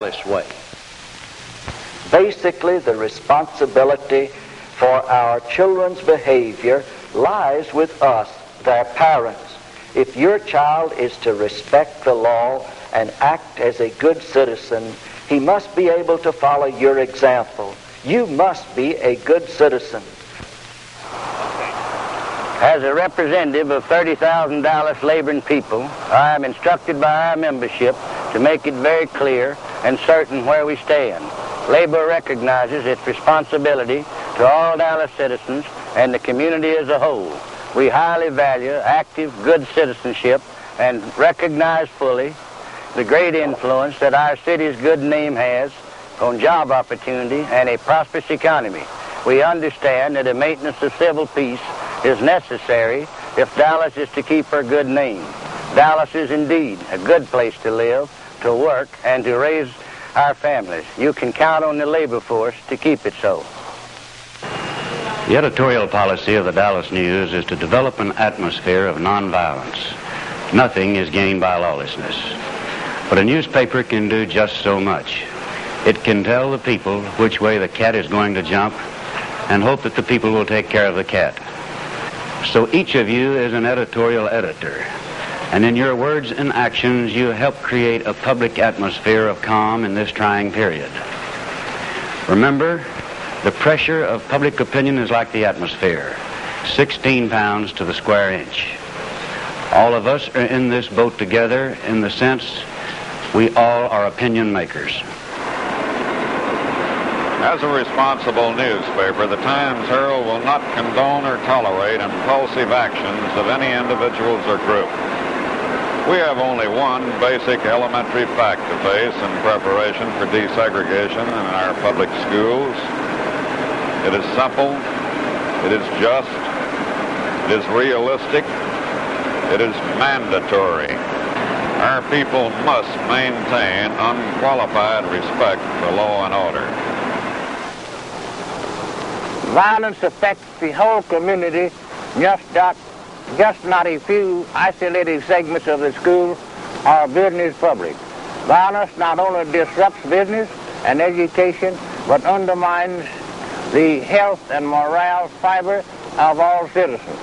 this way. Basically, the responsibility for our children's behavior lies with us, their parents. If your child is to respect the law and act as a good citizen, he must be able to follow your example. You must be a good citizen. As a representative of 30,000 Dallas laboring people, I am instructed by our membership to make it very clear and certain where we stand. Labor recognizes its responsibility to all Dallas citizens and the community as a whole. We highly value active, good citizenship and recognize fully the great influence that our city's good name has on job opportunity and a prosperous economy. We understand that the maintenance of civil peace is necessary if Dallas is to keep her good name. Dallas is indeed a good place to live, to work, and to raise our families. You can count on the labor force to keep it so. The editorial policy of the Dallas News is to develop an atmosphere of nonviolence. Nothing is gained by lawlessness. But a newspaper can do just so much. It can tell the people which way the cat is going to jump and hope that the people will take care of the cat. So each of you is an editorial editor. And in your words and actions, you help create a public atmosphere of calm in this trying period. Remember, the pressure of public opinion is like the atmosphere, 16 pounds to the square inch. All of us are in this boat together in the sense we all are opinion makers. As a responsible newspaper, the Times-Herald will not condone or tolerate impulsive actions of any individuals or group. We have only one basic elementary fact to face in preparation for desegregation in our public schools. It is simple, it is just, it is realistic, it is mandatory. Our people must maintain unqualified respect for law and order. Violence affects the whole community, just not a few isolated segments of the school or business public. Violence not only disrupts business and education, but undermines the health and morale fiber of all citizens.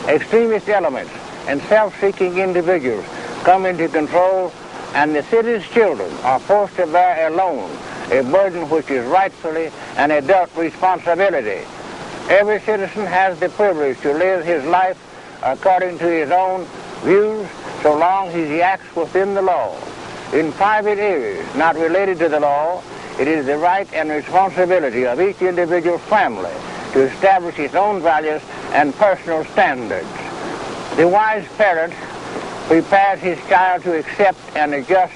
Extremist elements and self-seeking individuals come into control, and the city's children are forced to bear alone a burden which is rightfully an adult responsibility. Every citizen has the privilege to live his life according to his own views, so long as he acts within the law. In private areas not related to the law, it is the right and responsibility of each individual family to establish its own values and personal standards. The wise parent prepares his child to accept and adjust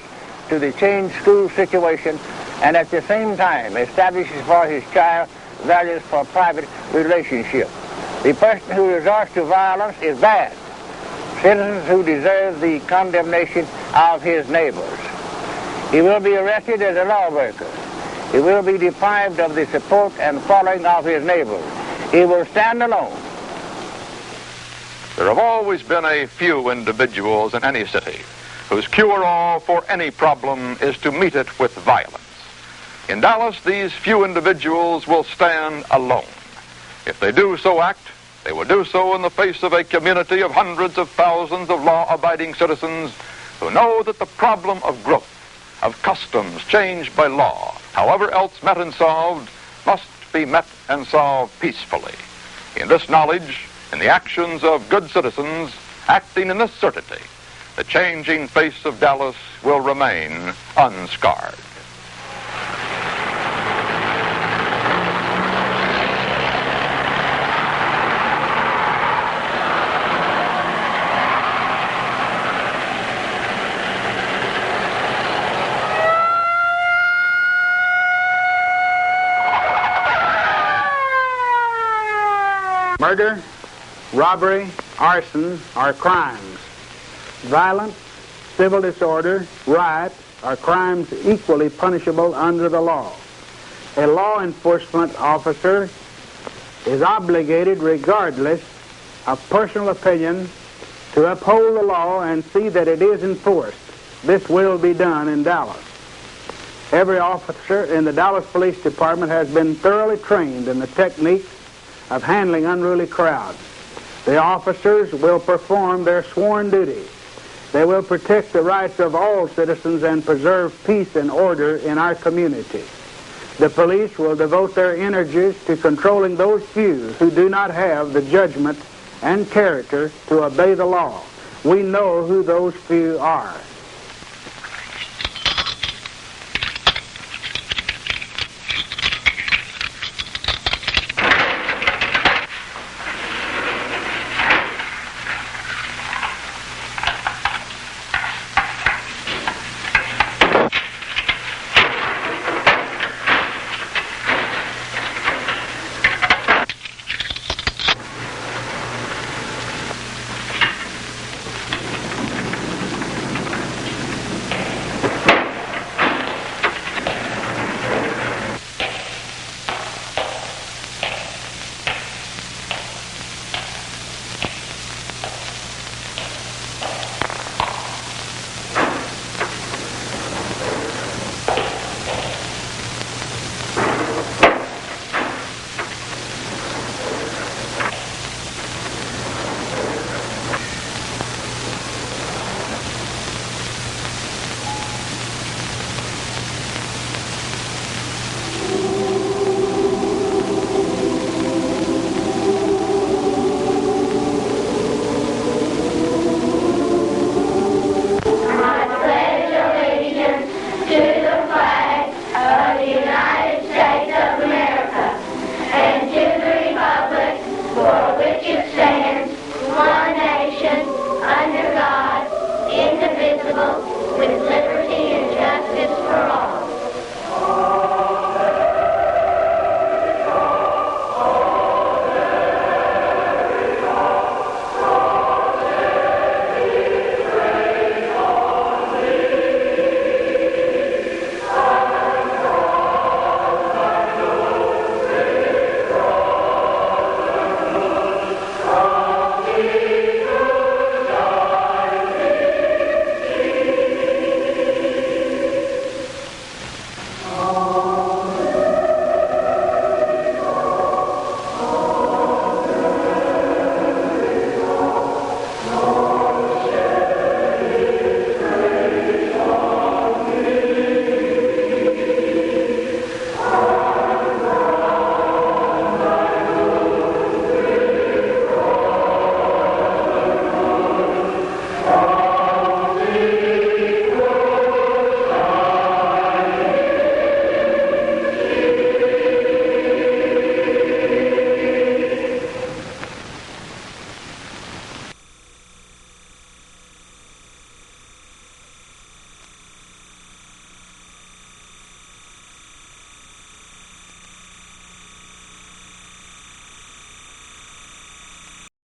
to the changed school situation, and at the same time establishes for his child values for private relationships. The person who resorts to violence is bad. Citizens who deserve the condemnation of his neighbors. He will be arrested as a lawbreaker. He will be deprived of the support and following of his neighbors. He will stand alone. There have always been a few individuals in any city whose cure-all for any problem is to meet it with violence. In Dallas, these few individuals will stand alone. If they do so act, they will do so in the face of a community of hundreds of thousands of law-abiding citizens who know that the problem of growth, of customs changed by law, however else met and solved, must be met and solved peacefully. In this knowledge, in the actions of good citizens, acting in this certainty, the changing face of Dallas will remain unscarred. Murder, robbery, arson are crimes. Violence, civil disorder, riot are crimes equally punishable under the law. A law enforcement officer is obligated, regardless of personal opinion, to uphold the law and see that it is enforced. This will be done in Dallas. Every officer in the Dallas Police Department has been thoroughly trained in the techniques of handling unruly crowds. The officers will perform their sworn duty. They will protect the rights of all citizens and preserve peace and order in our community. The police will devote their energies to controlling those few who do not have the judgment and character to obey the law. We know who those few are.